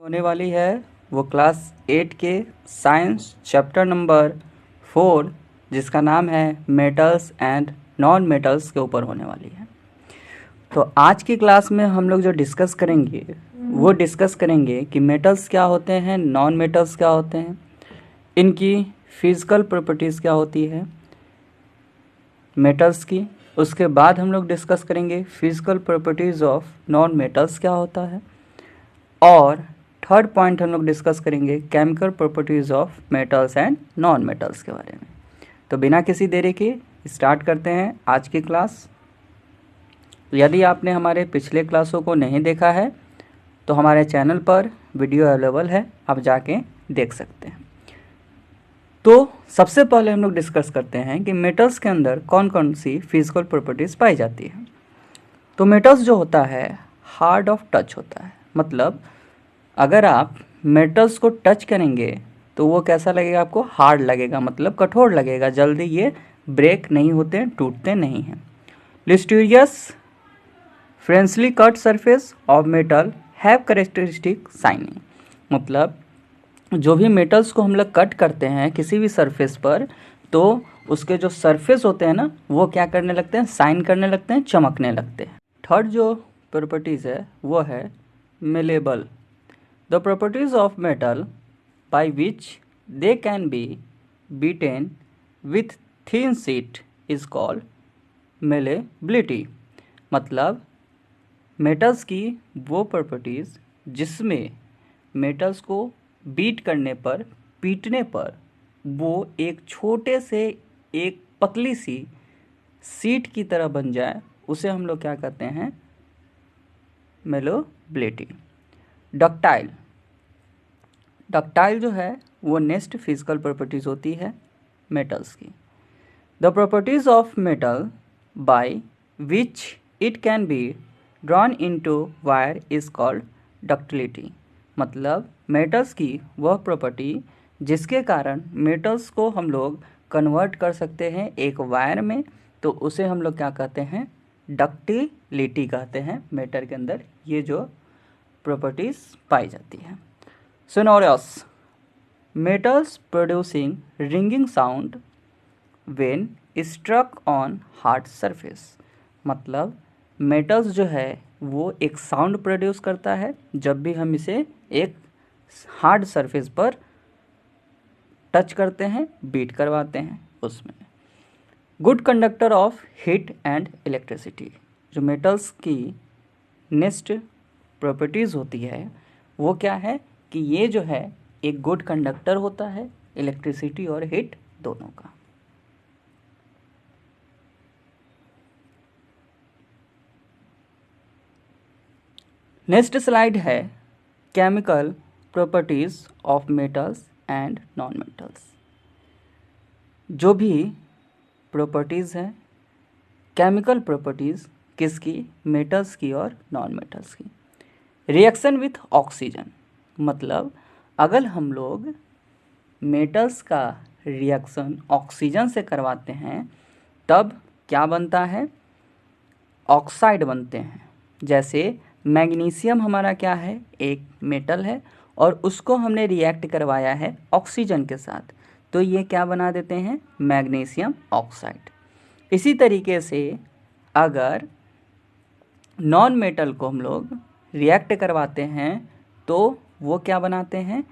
होने वाली है वो क्लास 8 के साइंस चैप्टर नंबर 4 जिसका नाम है मेटल्स एंड नॉन मेटल्स के ऊपर होने वाली है। तो आज की क्लास में हम लोग जो डिस्कस करेंगे वो डिस्कस करेंगे कि मेटल्स क्या होते हैं, नॉन मेटल्स क्या होते हैं, इनकी फिजिकल प्रॉपर्टीज़ क्या होती है मेटल्स की। उसके बाद हम लोग डिस्कस करेंगे physical properties of non metals क्या होता है, और थर्ड पॉइंट हम लोग डिस्कस करेंगे chemical properties of metals and non metals के बारे में। तो बिना किसी देरी के स्टार्ट करते हैं आज की क्लास। यदि आपने हमारे पिछले क्लासों को नहीं देखा है तो हमारे चैनल पर वीडियो अवेलेबल है, आप जाके देख सकते हैं। तो सबसे पहले हम लोग डिस्कस करते हैं कि मेटल्स के अंदर कौन कौन सी फिजिकल प्रॉपर्टीज़ पाई जाती है। तो मेटल्स जो होता है हार्ड ऑफ टच होता है, मतलब अगर आप मेटल्स को टच करेंगे तो वो कैसा लगेगा, आपको हार्ड लगेगा, मतलब कठोर लगेगा, जल्दी ये ब्रेक नहीं होते, टूटते नहीं हैं। Lustrous freshly cut surface of metal have characteristic shining, मतलब जो भी मेटल्स को हम लोग कट करते हैं किसी भी सरफेस पर, तो उसके जो सरफेस होते हैं ना वो क्या करने लगते हैं, शाइन करने लगते हैं, चमकने लगते हैं। थर्ड जो प्रॉपर्टीज़ है वो है malleable. The properties of metal by which they can be beaten with thin sheet is called malleability, मतलब मेटल्स की वो प्रॉपर्टीज़ जिसमें मेटल्स को बीट करने पर, पीटने पर वो एक छोटे से एक पतली सी सीट की तरह बन जाए, उसे हम लोग क्या कहते हैं, मेलेबिलिटी। डक्टाइल, डक्टाइल जो है वो नेक्स्ट फिजिकल प्रॉपर्टीज़ होती है मेटल्स की। The properties of metal by which it can be drawn into wire is called ductility, मतलब मेटल्स की वह प्रॉपर्टी जिसके कारण मेटल्स को हम लोग कन्वर्ट कर सकते हैं एक वायर में, तो उसे हम लोग क्या कहते हैं, डक्टिलिटी कहते हैं। मेटल के अंदर ये जो प्रॉपर्टीज़ पाई जाती है। Sonorous, metals producing ringing sound when struck on hard surface, मतलब मेटल्स जो है वो एक साउंड प्रोड्यूस करता है जब भी हम इसे एक हार्ड सरफेस पर टच करते हैं, बीट करवाते हैं उसमें। Good conductor of heat and electricity, जो मेटल्स की नेक्स्ट प्रॉपर्टीज़ होती है वो क्या है कि ये जो है एक गुड कंडक्टर होता है इलेक्ट्रिसिटी और हीट दोनों का। नेक्स्ट स्लाइड है chemical properties of metals and non metals. जो भी प्रॉपर्टीज़ हैं केमिकल प्रॉपर्टीज़ किसकी, मेटल्स की और नॉन मेटल्स की। रिएक्शन विथ ऑक्सीजन, मतलब अगर हम लोग मेटल्स का रिएक्शन ऑक्सीजन से करवाते हैं तब क्या बनता है, ऑक्साइड बनते हैं। जैसे मैग्नीशियम हमारा क्या है, एक मेटल है और उसको हमने रिएक्ट करवाया है ऑक्सीजन के साथ, तो ये क्या बना देते हैं, मैग्नीशियम ऑक्साइड। इसी तरीके से अगर नॉन मेटल को हम लोग रिएक्ट करवाते हैं तो वो क्या बनाते हैं,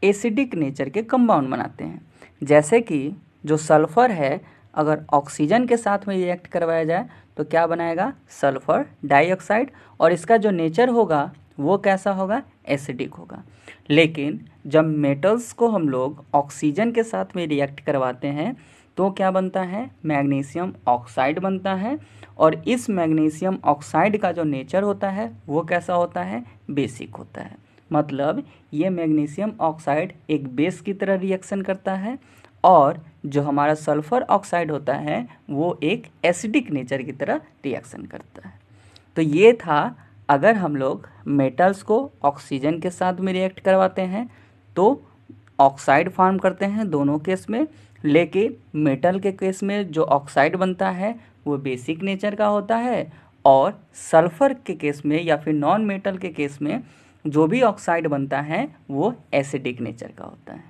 एसिडिक नेचर के कंपाउंड बनाते हैं। जैसे कि जो सल्फ़र है अगर ऑक्सीजन के साथ में रिएक्ट करवाया जाए तो क्या बनाएगा, सल्फ़र डाइऑक्साइड, और इसका जो नेचर होगा वो कैसा होगा, एसिडिक होगा। लेकिन जब मेटल्स को हम लोग ऑक्सीजन के साथ में रिएक्ट करवाते हैं तो क्या बनता है, मैग्नीशियम ऑक्साइड बनता है, और इस मैग्नीशियम ऑक्साइड का जो नेचर होता है वो कैसा होता है, बेसिक होता है। मतलब ये मैग्नीशियम ऑक्साइड एक बेस की तरह रिएक्शन करता है, और जो हमारा सल्फ़र ऑक्साइड होता है वो एक एसिडिक नेचर की तरह रिएक्शन करता है। तो ये था, अगर हम लोग मेटल्स को ऑक्सीजन के साथ में रिएक्ट करवाते हैं तो ऑक्साइड फॉर्म करते हैं दोनों केस में, लेकिन मेटल के केस में जो ऑक्साइड बनता है वो बेसिक नेचर का होता है, और सल्फ़र के केस में या फिर नॉन मेटल के केस में जो भी ऑक्साइड बनता है वो एसिडिक नेचर का होता है।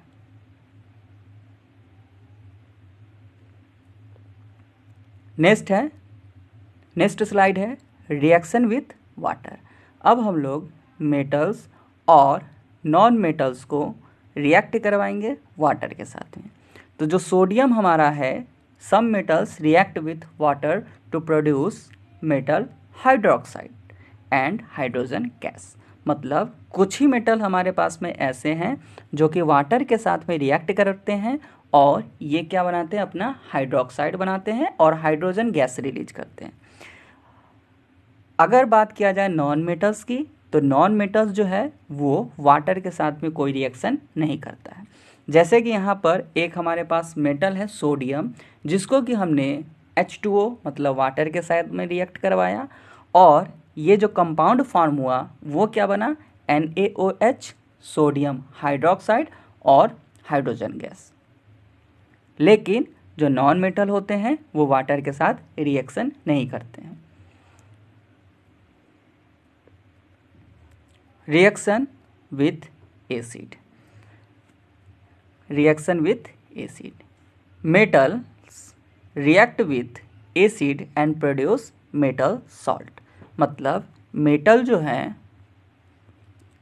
नेक्स्ट स्लाइड है रिएक्शन विथ वाटर। अब हम लोग मेटल्स और नॉन मेटल्स को रिएक्ट करवाएंगे वाटर के साथ में। तो जो सोडियम हमारा है, some metals react with water to produce metal hydroxide and hydrogen gas. मतलब कुछ ही मेटल हमारे पास में ऐसे हैं जो कि वाटर के साथ में रिएक्ट करते हैं और ये क्या बनाते हैं, अपना हाइड्रोक्साइड बनाते हैं और हाइड्रोजन गैस रिलीज करते हैं। अगर बात किया जाए नॉन मेटल्स की, तो नॉन मेटल्स जो है वो वाटर के साथ में कोई रिएक्शन नहीं करता है। जैसे कि यहाँ पर एक हमारे पास मेटल है सोडियम, जिसको कि हमने H2O मतलब वाटर के साथ में रिएक्ट करवाया और ये जो कंपाउंड फॉर्म हुआ वो क्या बना, NaOH, सोडियम हाइड्रोक्साइड और हाइड्रोजन गैस। लेकिन जो नॉन मेटल होते हैं वो वाटर के साथ रिएक्शन नहीं करते हैं। Reaction with acid. Reaction with acid, metals react with acid and produce metal salt. मतलब मेटल जो है,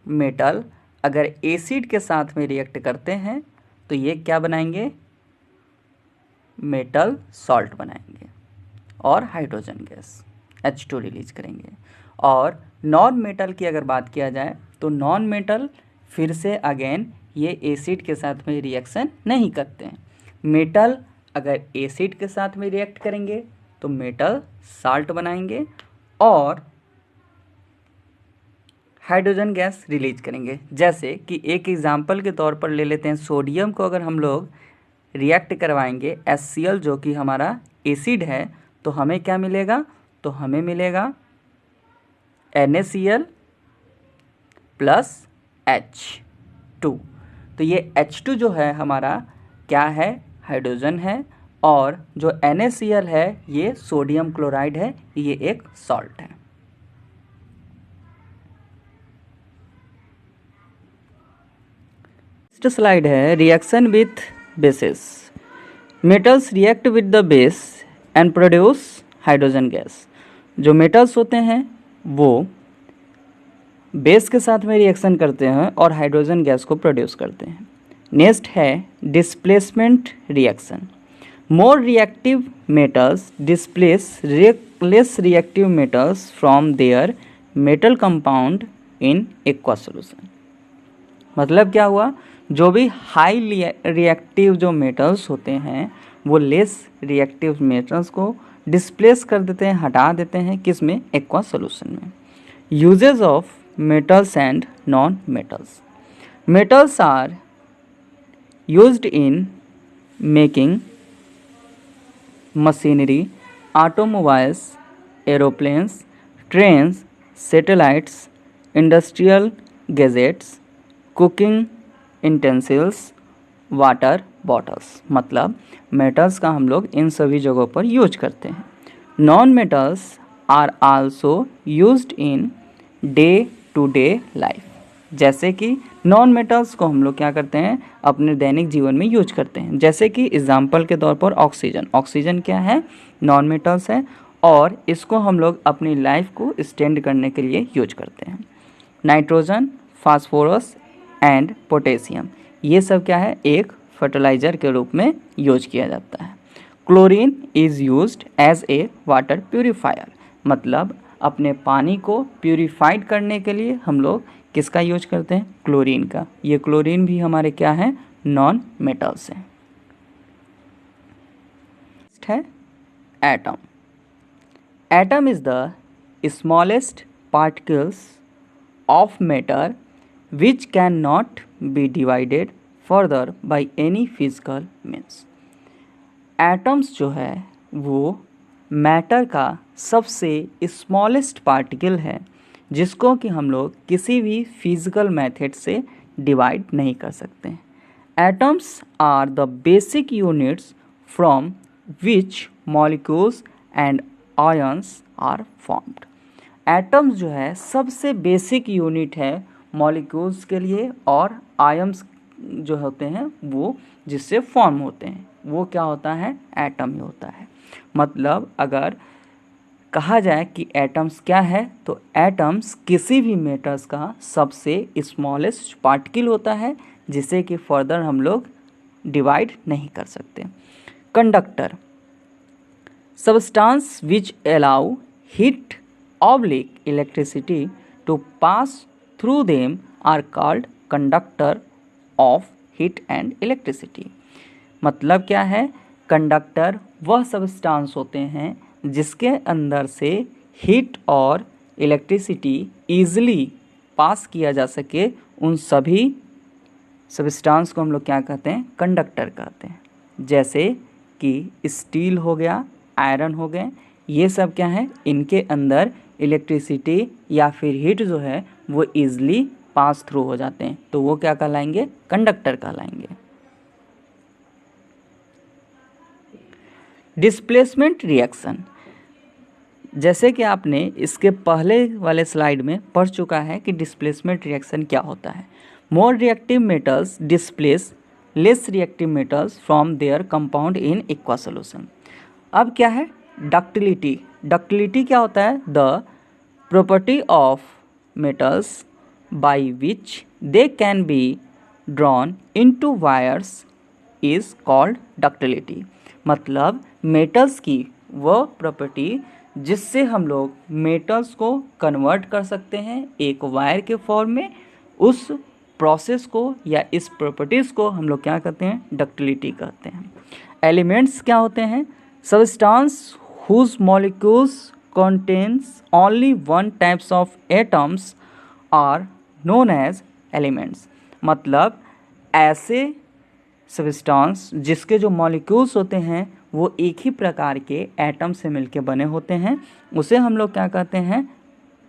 मेटल अगर एसिड के साथ में रिएक्ट करते हैं तो ये क्या बनाएंगे, मेटल सॉल्ट बनाएंगे और हाइड्रोजन गैस H2 रिलीज करेंगे। और नॉन मेटल की अगर बात किया जाए तो नॉन मेटल फिर से अगेन ये एसिड के साथ में रिएक्शन नहीं करते हैं। मेटल अगर एसिड के साथ में रिएक्ट करेंगे तो मेटल साल्ट बनाएंगे और हाइड्रोजन गैस रिलीज करेंगे। जैसे कि एक एग्जांपल के तौर पर ले लेते हैं, सोडियम को अगर हम लोग रिएक्ट करवाएंगे HCl जो कि हमारा एसिड है, तो हमें क्या मिलेगा, तो हमें मिलेगा NaCl प्लस H2। तो ये H2 जो है हमारा क्या है, हाइड्रोजन है, और जो NaCl है ये सोडियम क्लोराइड है, ये एक सॉल्ट है। नेक्स्ट स्लाइड है reaction with bases. Metals react with the base and produce hydrogen gas. जो मेटल्स होते हैं वो बेस के साथ में रिएक्शन करते हैं और हाइड्रोजन गैस को प्रोड्यूस करते हैं। नेक्स्ट है displacement reaction. More reactive metals displace less reactive metals from their metal compound in aqua solution. मतलब क्या हुआ, जो भी हाई रिएक्टिव जो मेटल्स होते हैं वो लेस रिएक्टिव मेटल्स को डिस्प्लेस कर देते हैं, हटा देते हैं, किस में, एक्वा सोल्यूशन में। Uses of metals and non-metals. Metals are used in making machinery, automobiles, aeroplanes, trains, satellites, industrial gadgets, cooking utensils, water bottles. मतलब मेटल्स का हम लोग इन सभी जगहों पर यूज करते हैं। Non metals are also used in day to day life. जैसे कि नॉन मेटल्स को हम लोग क्या करते हैं, अपने दैनिक जीवन में यूज करते हैं। जैसे कि एग्जाम्पल के तौर पर ऑक्सीजन। ऑक्सीजन क्या है, नॉन मेटल्स है और इसको हम लोग अपनी लाइफ को एक्सटेंड करने के लिए यूज करते हैं। नाइट्रोजन, फास्फोरस एंड पोटेशियम, ये सब क्या है, एक फर्टिलाइजर के रूप में यूज किया जाता है। Chlorine is used as a water purifier. मतलब अपने पानी को प्यूरिफाइड करने के लिए हम लोग किसका यूज करते हैं, क्लोरीन का। ये क्लोरीन भी हमारे क्या है, नॉन मेटल्स हैं। है atom. Atom is the smallest particles of matter which can not be divided further by any physical means. Atoms जो है वो मैटर का सबसे स्मॉलेस्ट पार्टिकल है जिसको कि हम लोग किसी भी फिजिकल मेथड से डिवाइड नहीं कर सकते हैं। Atoms are the basic units from which molecules and ions are formed. Atoms जो है सबसे बेसिक यूनिट है मॉलिक्यूल्स के लिए, और आयम्स जो होते हैं वो जिससे फॉर्म होते हैं वो क्या होता है, एटम ही होता है। मतलब अगर कहा जाए कि एटम्स क्या है, तो एटम्स किसी भी मेटर्स का सबसे स्मॉलेस्ट पार्टिकल होता है जिसे कि फर्दर हम लोग डिवाइड नहीं कर सकते। Conductor, substance which allow heat oblique electricity to pass through them are called conductor of heat and electricity. मतलब क्या है, कंडक्टर वह सबस्टांस होते हैं जिसके अंदर से हीट और इलेक्ट्रिसिटी ईजिली पास किया जा सके, उन सभी सबस्टांस को हम लोग क्या कहते हैं, कंडक्टर कहते हैं। जैसे कि स्टील हो गया, आयरन हो गए, ये सब क्या है, इनके अंदर इलेक्ट्रिसिटी या फिर हीट जो है वो ईजिली पास थ्रू हो जाते हैं, तो वो क्या कहलाएंगे, कंडक्टर कहलाएंगे। डिस्प्लेसमेंट रिएक्शन, जैसे कि आपने इसके पहले वाले स्लाइड में पढ़ चुका है कि डिस्प्लेसमेंट रिएक्शन क्या होता है। मोर reactive metals displace less reactive metals from there compound in aqua solution. अब क्या है, डक्टिलिटी। डक्टिलिटी क्या होता है, the property of metals bye which they can be drawn into wires is called ductility. मतलब मेटल्स की वह प्रॉपर्टी जिससे हम लोग मेटल्स को कन्वर्ट कर सकते हैं एक वायर के फॉर्म में, उस प्रोसेस को या इस प्रॉपर्टीज़ को हम लोग क्या कहते हैं, डक्टिलिटी कहते हैं। एलिमेंट्स क्या होते हैं, substance whose molecules contains only one types of atoms are known as elements। मतलब ऐसे सबस्टांस जिसके जो मॉलिक्यूल्स होते हैं वो एक ही प्रकार के एटम से मिलके बने होते हैं, उसे हम लोग क्या कहते हैं,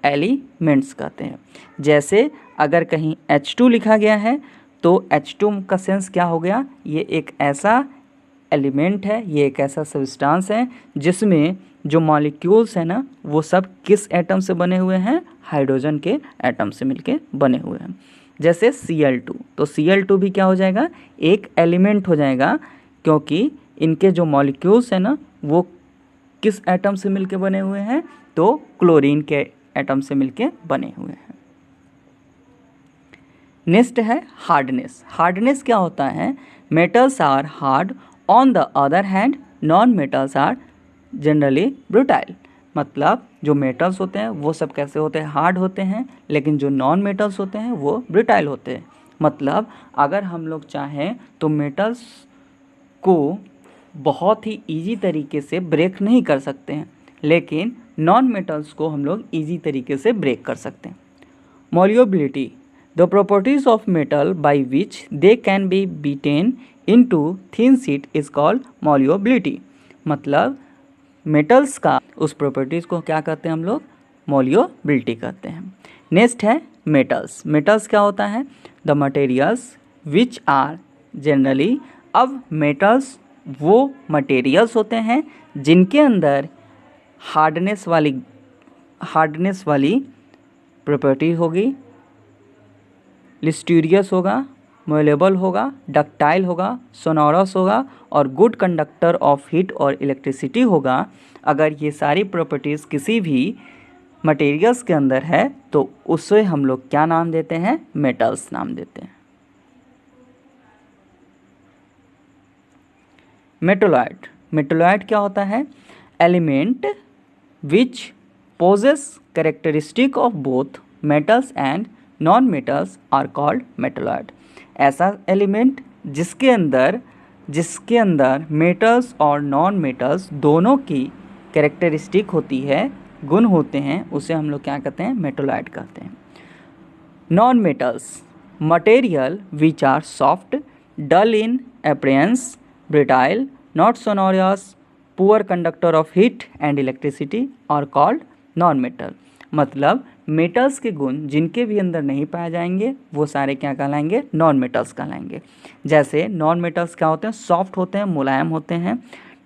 एलिमेंट्स कहते हैं। जैसे अगर कहीं H2 लिखा गया है तो H2 का सेंस क्या हो गया, ये एक ऐसा एलिमेंट है, ये एक ऐसा सबस्टांस है जिसमें जो मॉलिक्यूल्स है ना वो सब किस एटम से बने हुए हैं, हाइड्रोजन के एटम से मिलके बने हुए हैं। जैसे Cl2, तो Cl2 भी क्या हो जाएगा, एक एलिमेंट हो जाएगा, क्योंकि इनके जो मॉलिक्यूल्स है ना वो किस एटम से मिलके बने हुए हैं, तो क्लोरीन के एटम से मिलके बने हुए हैं। नेक्स्ट है हार्डनेस। हार्डनेस क्या होता है, metals are hard, on the other hand non metals are generally brittle. मतलब जो मेटल्स होते हैं वो सब कैसे होते हैं, हार्ड होते हैं, लेकिन जो नॉन मेटल्स होते हैं वो ब्रूटाइल होते हैं। मतलब अगर हम लोग चाहें तो मेटल्स को बहुत ही इजी तरीके से ब्रेक नहीं कर सकते हैं, लेकिन नॉन मेटल्स को हम लोग इजी तरीके से ब्रेक कर सकते हैं। Malleability, the properties of metal by which they can be beaten into thin sheet is called malleability. मतलब मेटल्स का उस प्रॉपर्टीज़ को क्या कहते हैं हम लोग, मॉल्युबिलिटी कहते हैं। नेक्स्ट है मेटल्स। मेटल्स क्या होता है, the materials which are generally, अब मेटल्स वो मटेरियल्स होते हैं जिनके अंदर हार्डनेस वाली प्रॉपर्टी होगी, लिस्टीरियस होगा, मोलेबल होगा, डक्टाइल होगा, सोनोरस होगा और गुड कंडक्टर ऑफ हीट और इलेक्ट्रिसिटी होगा। अगर ये सारी प्रॉपर्टीज़ किसी भी मटेरियल्स के अंदर है तो उसे हम लोग क्या नाम देते हैं, मेटल्स नाम देते हैं। मेटलॉइड। मेटलॉइड क्या होता है, element which possess characteristic of both metals and non metals are called metalloid. ऐसा एलिमेंट जिसके अंदर मेटल्स और नॉन मेटल्स दोनों की कैरेक्टरिस्टिक होती है, गुण होते हैं, उसे हम लोग क्या कहते हैं, मेटलॉइड कहते हैं। Non metals, material which are soft, dull in appearance, brittle, not sonorous, poor conductor of heat and electricity are called non metal. मतलब मेटल्स के गुण जिनके भी अंदर नहीं पाए जाएंगे वो सारे क्या कहलाएंगे, नॉन मेटल्स कहलाएंगे। जैसे नॉन मेटल्स क्या होते हैं, सॉफ्ट होते हैं, मुलायम होते हैं,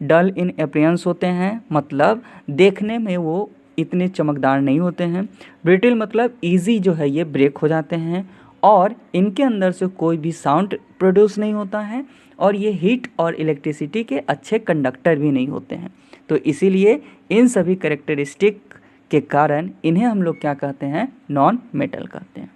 डल इन अपीयरेंस होते हैं, मतलब देखने में वो इतने चमकदार नहीं होते हैं। ब्रिटल मतलब ईजी जो है ये ब्रेक हो जाते हैं और इनके अंदर से कोई भी साउंड प्रोड्यूस नहीं होता है और ये हीट और इलेक्ट्रिसिटी के अच्छे कंडक्टर भी नहीं होते हैं। तो इसीलिए इन सभी कैरेक्टरिस्टिक के कारण इन्हें हम लोग क्या कहते हैं, नॉन मेटल कहते हैं।